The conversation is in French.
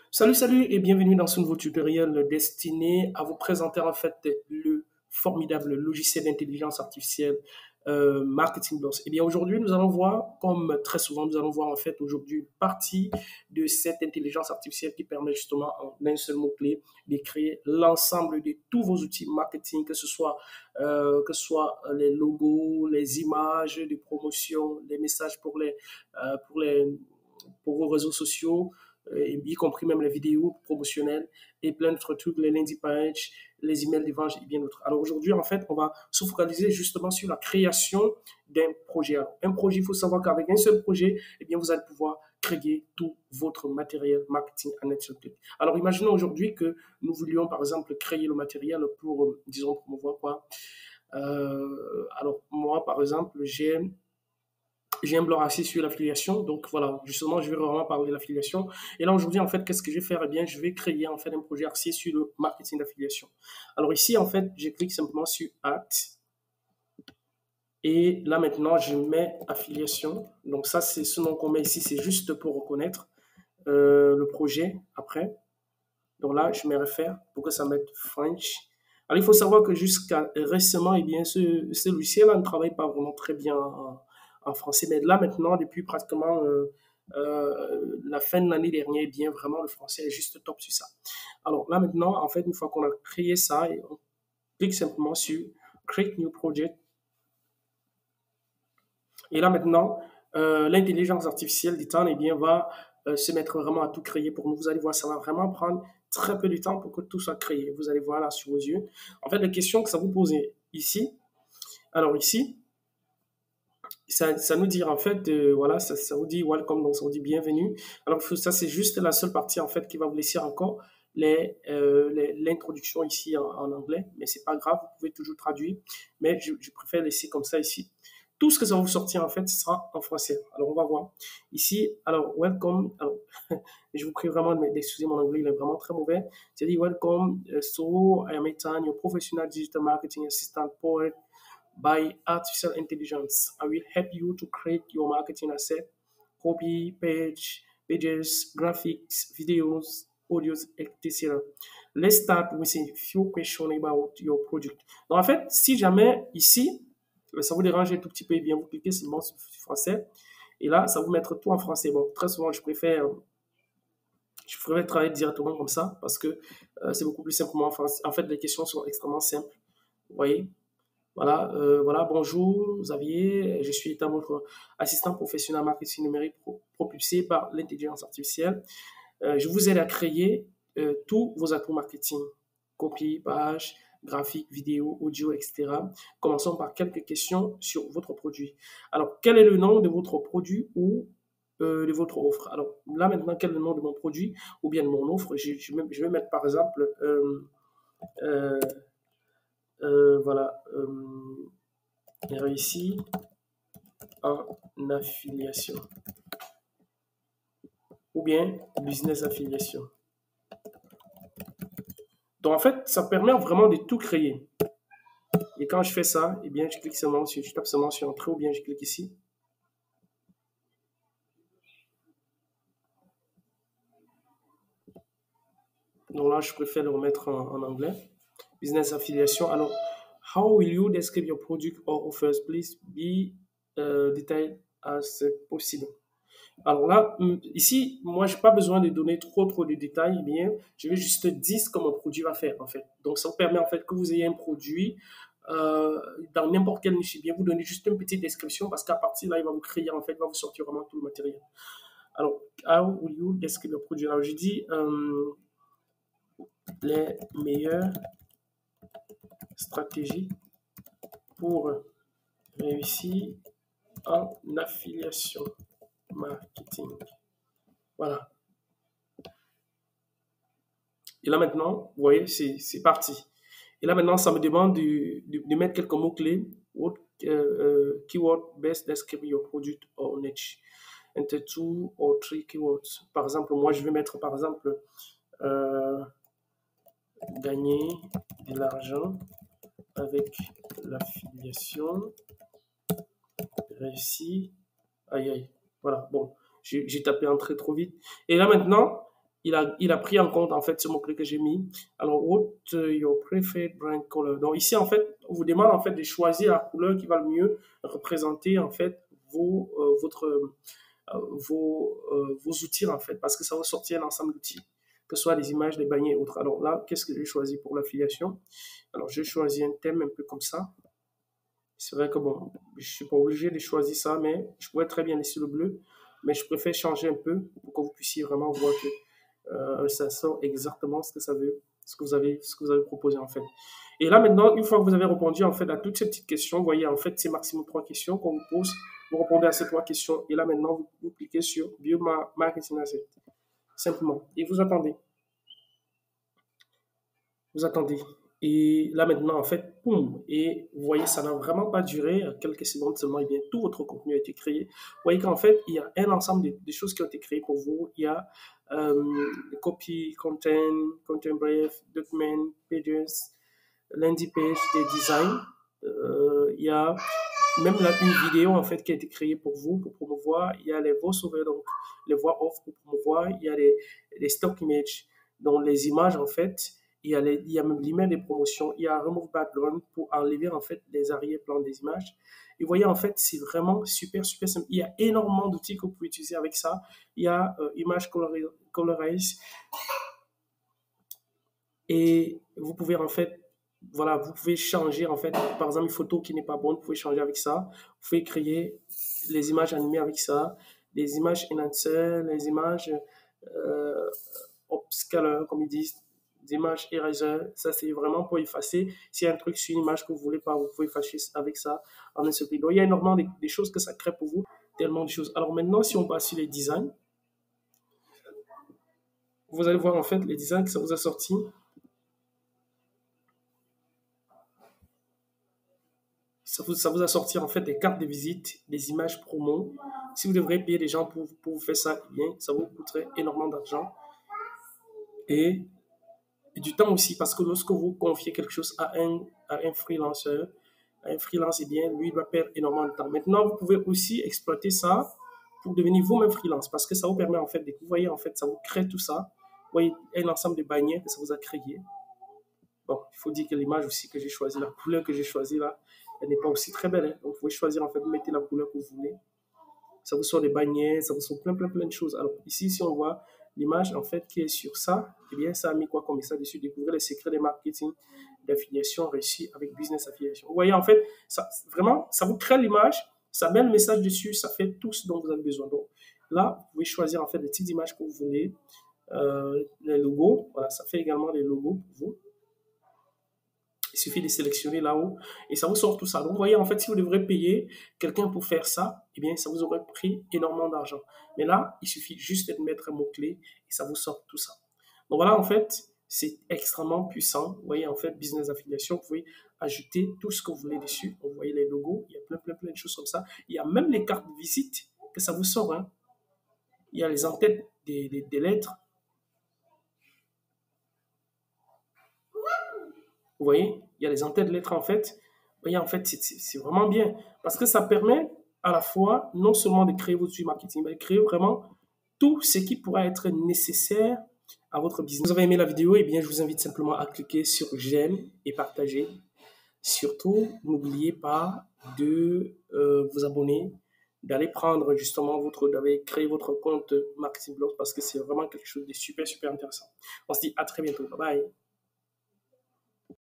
Salut et bienvenue dans ce nouveau tutoriel destiné à vous présenter en fait le formidable logiciel d'intelligence artificielle Marketing Boss. Et bien aujourd'hui, nous allons voir, comme très souvent, nous allons voir en fait aujourd'hui une partie de cette intelligence artificielle qui permet justement en un seul mot-clé de créer l'ensemble de tous vos outils marketing, que ce soit les logos, les images de promotion, les messages pour les pour vos réseaux sociaux, y compris même les vidéos promotionnelles et plein d'autres trucs, les landing pages, les emails de vente et bien d'autres. Alors aujourd'hui, en fait, on va se focaliser justement sur la création d'un projet. Alors, un projet, il faut savoir qu'avec un seul projet, eh bien, vous allez pouvoir créer tout votre matériel marketing en un seul clic. Alors, imaginons aujourd'hui que nous voulions, par exemple, créer le matériel pour, disons, promouvoir quoi. Alors, moi, par exemple, j'ai un blog axé sur l'affiliation. Donc voilà, justement, je vais vraiment parler de l'affiliation. Et là, aujourd'hui, en fait, qu'est-ce que je vais faire? Eh bien, je vais créer en fait un projet axé sur le marketing d'affiliation. Alors ici, en fait, je clique simplement sur Add. Et là, maintenant, je mets affiliation. Donc ça, c'est ce nom qu'on met ici, c'est juste pour reconnaître le projet après. Donc là, je mets refaire pour que ça mette French. Alors, il faut savoir que jusqu'à récemment, eh bien, ce logiciel-là ne travaille pas vraiment très bien en français. Mais là, maintenant, depuis pratiquement la fin de l'année dernière, eh bien, vraiment, le français est juste top sur ça. Alors là, maintenant, en fait, une fois qu'on a créé ça, on clique simplement sur Create New Project. Et là, maintenant, l'intelligence artificielle du temps, eh bien, va se mettre vraiment à tout créer pour nous. Vous allez voir, ça va vraiment prendre très peu de temps pour que tout soit créé. Vous allez voir là sur vos yeux. En fait, les questions que ça vous pose ici, alors ici, ça nous dit en fait, voilà, ça vous dit welcome, donc ça vous dit bienvenue. Alors ça, c'est juste la seule partie en fait qui va vous laisser encore l'introduction ici en anglais, mais c'est pas grave, vous pouvez toujours traduire, mais je préfère laisser comme ça ici. Tout ce que ça va vous sortir en fait, ce sera en français. Alors on va voir ici. Alors welcome. Alors, je vous prie vraiment d'excuser mon anglais, il est vraiment très mauvais. C'est dit welcome. So I am Ethan, your professional digital marketing assistant powered by artificial intelligence. I will help you to create your marketing asset, copy, pages, graphics, videos, audios, etc. Let's start with a few questions about your product. Donc, en fait, si jamais ici, ça vous dérange un tout petit peu, eh bien, vous cliquez seulement sur français. Et là, ça vous mettre tout en français. Bon, très souvent, je préfère travailler directement comme ça parce que c'est beaucoup plus simplement en français. En fait, les questions sont extrêmement simples. Vous voyez? Voilà, voilà, bonjour Xavier, je suis votre assistant professionnel marketing numérique propulsé par l'intelligence artificielle. Je vous aide à créer tous vos atouts marketing, copie, page, graphique, vidéo, audio, etc. Commençons par quelques questions sur votre produit. Alors, quel est le nom de votre produit ou de votre offre? Alors, là maintenant, quel est le nom de mon produit ou bien de mon offre? Je vais mettre par exemple, euh, voilà, réussi en affiliation ou bien business affiliation. Donc en fait, ça permet vraiment de tout créer. Et quand je fais ça, eh bien, je clique seulement sur, je tape seulement sur Entrée ou bien je clique ici. Donc là, je préfère le remettre en anglais. Business affiliation. Alors, how will you describe your product or offers? Please be detailed as possible. Alors là, ici, moi, je n'ai pas besoin de donner trop de détails. Eh bien, je vais juste dire ce que mon produit va faire, en fait. Donc, ça vous permet, en fait, que vous ayez un produit dans n'importe quelle niche. Eh bien, vous donnez juste une petite description parce qu'à partir de là, il va vous créer, en fait, il va vous sortir vraiment tout le matériel. Alors, how will you describe le produit? Alors, je dis les meilleures stratégies pour réussir en affiliation marketing. Voilà. Et là maintenant, vous voyez, c'est parti. Et là maintenant, ça me demande de mettre quelques mots-clés. What keyword best describe your product or niche? Enter 2 or 3 keywords. Par exemple, moi, je vais mettre, par exemple, gagner de l'argent avec l'affiliation. Réussi. Aïe, aïe. Voilà, bon, j'ai tapé entrée trop vite. Et là maintenant, il a pris en compte en fait ce mot-clé que j'ai mis. Alors, what your preferred brand color. Donc ici, en fait, on vous demande en fait de choisir la couleur qui va le mieux représenter en fait vos outils en fait, parce que ça va sortir un ensemble d'outils, que ce soit des images, des bannières et autres. Alors là, qu'est-ce que j'ai choisi pour l'affiliation? Alors, j'ai choisi un thème un peu comme ça. C'est vrai que bon, je suis pas obligé de choisir ça, mais je pourrais très bien laisser le bleu, mais je préfère changer un peu pour que vous puissiez vraiment voir que ça sort exactement ce que ça veut, ce que vous avez proposé en fait. Et là maintenant, une fois que vous avez répondu en fait à toutes ces petites questions, vous voyez en fait c'est maximum 3 questions qu'on vous pose, vous répondez à ces 3 questions et là maintenant vous cliquez sur Build Marketing Asset simplement et vous attendez. Et là maintenant, en fait, boum, et vous voyez, ça n'a vraiment pas duré quelques secondes seulement, et bien tout votre contenu a été créé. Vous voyez qu'en fait, il y a un ensemble de choses qui ont été créées pour vous. Il y a copy, content brief, document, pages, landing page, des designs. Il y a même là une vidéo en fait qui a été créée pour vous, pour promouvoir. Il y a les voice-over, donc les voix off pour promouvoir. Il y a les stock images, donc les images en fait. Il y a même l'email des promotions. Il y a remove background pour enlever en fait les arrière-plans des images. Et vous voyez en fait c'est vraiment super super simple. Il y a énormément d'outils que vous pouvez utiliser avec ça. Il y a image colorize et vous pouvez en fait voilà, vous pouvez changer en fait, par exemple, une photo qui n'est pas bonne, vous pouvez changer avec ça. Vous pouvez créer les images animées avec ça, les images enhancer, les images upscaler, comme ils disent, des images eraser. Ça, c'est vraiment pour effacer. S'il y a un truc sur une image que vous voulez pas, vous pouvez effacer avec ça en un seul clic. Donc, il y a énormément des choses que ça crée pour vous, tellement de choses. Alors maintenant, si on passe sur les designs, vous allez voir en fait les designs que ça vous a sorti. Ça vous a sorti en fait des cartes de visite, des images promo. Si vous devrez payer des gens pour vous faire ça, eh bien, ça vous coûterait énormément d'argent et, et du temps aussi, parce que lorsque vous confiez quelque chose à un freelanceur, eh bien, lui, il va perdre énormément de temps. Maintenant, vous pouvez aussi exploiter ça pour devenir vous-même freelance, parce que ça vous permet en fait de, vous voyez, en fait, ça vous crée tout ça. Vous voyez, un ensemble de bannières que ça vous a créé. Bon, il faut dire que l'image aussi que j'ai choisie, la couleur que j'ai choisie là, elle n'est pas aussi très belle. Hein. Donc, vous pouvez choisir, en fait, de mettre la couleur que vous voulez. Ça vous sort des bannières, ça vous sort plein de choses. Alors, ici, si on voit l'image, en fait, qui est sur ça, eh bien, ça a mis quoi comme ça dessus? Découvrir les secrets des marketing d'affiliation réussis avec Business Affiliation. Vous voyez, en fait, ça, vraiment, ça vous crée l'image, ça met le message dessus, ça fait tout ce dont vous avez besoin. Donc, là, vous pouvez choisir, en fait, le type d'image que vous voulez. Les logos, voilà, ça fait également les logos pour vous. Il suffit de sélectionner là-haut et ça vous sort tout ça. Donc, vous voyez, en fait, si vous devrez payer quelqu'un pour faire ça, eh bien, ça vous aurait pris énormément d'argent. Mais là, il suffit juste de mettre un mot-clé et ça vous sort tout ça. Donc, voilà, en fait, c'est extrêmement puissant. Vous voyez, en fait, Business Affiliation, vous pouvez ajouter tout ce que vous voulez dessus. Donc, vous voyez les logos, il y a plein de choses comme ça. Il y a même les cartes de visite que ça vous sort. Hein. Il y a les en-têtes des lettres. Vous voyez, il y a les en-têtes de lettres en fait. Vous voyez, en fait, c'est vraiment bien. Parce que ça permet à la fois non seulement de créer votre suite marketing, mais de créer vraiment tout ce qui pourra être nécessaire à votre business. Si vous avez aimé la vidéo, eh bien, je vous invite simplement à cliquer sur j'aime et partager. Surtout, n'oubliez pas de vous abonner, d'aller prendre justement d'aller créer votre compte Marketing Blog parce que c'est vraiment quelque chose de super intéressant. On se dit à très bientôt. Bye bye.